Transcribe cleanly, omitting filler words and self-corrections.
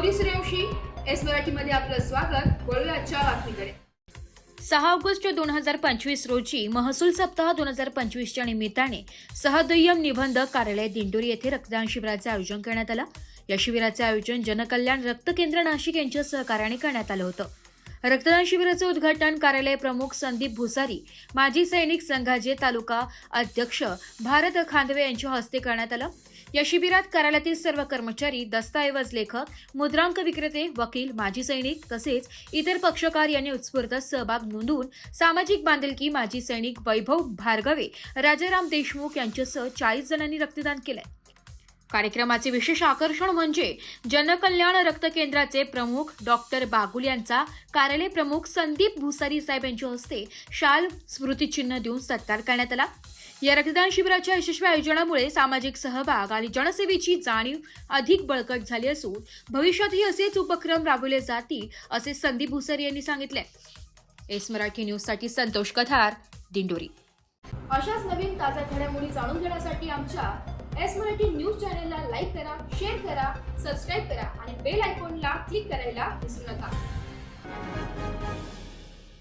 Gauri Suryavanshi S मराठीमध्ये आपलं स्वागत। वळूया आजच्या बातमीकडे। 6 ऑगस्ट 2025 रोजी महसूल सप्ताह 2025च्या निमित्ताने सहदुय्यम निबंधक कार्यालय दिंडोरी येथे रक्तदान शिबिराचे आयोजन करण्यात आलं। या शिबिराचे आयोजन जनकल्याण रक्त केंद्र नाशिक यांच्या सहकार्याने करण्यात आलं होतं। रक्तदान शिबिराचे उद्घाटन कार्यालय प्रमुख संदीप भुसारी, माजी सैनिक संघाचे तालुका अध्यक्ष भारत खांदवे यांच्या हस्ते करण्यात आलं। या शिबिरात कार्यालयातील सर्व कर्मचारी, दस्तऐवज लेखक, मुद्रांक विक्रेते, वकील, माजी सैनिक तसेच इतर पक्षकार यांनी उत्स्फूर्त सहभाग नोंदवून सामाजिक बांधिलकी माजी सैनिक वैभव भार्गवे, राजाराम देशमुख यांच्यासह 40 जणांनी रक्तदान केलंय। कार्यक्रमाचे विशेष आकर्षण म्हणजे जनकल्याण रक्त केंद्राचे प्रमुख डॉक्टर बागुल यांचा कार्यालय प्रमुख संदीप भुसारी साहेब यांच्या हस्ते शाल स्मृतिचिन्ह देऊन सत्कार करण्यात आला। या रक्तदान शिबिराच्या यशस्वी आयोजनामुळे सामाजिक सहभाग आणि जनसेवेची जाणीव अधिक बळकट झाली असून भविष्यातही असेच उपक्रम राबवले जातील असे संदीप भुसारी यांनी सांगितले। एस मराठी न्यूजसाठी संतोष कथार, दिंडोरी। अशाच नवीन ताज्या घडामोडी जाणून घेण्यासाठी आमच्या एस मराठी न्यूज चॅनलला लाईक करा, शेअर करा, सबस्क्राईब करा आणि बेल आयकॉनला क्लिक करायला विसरू नका।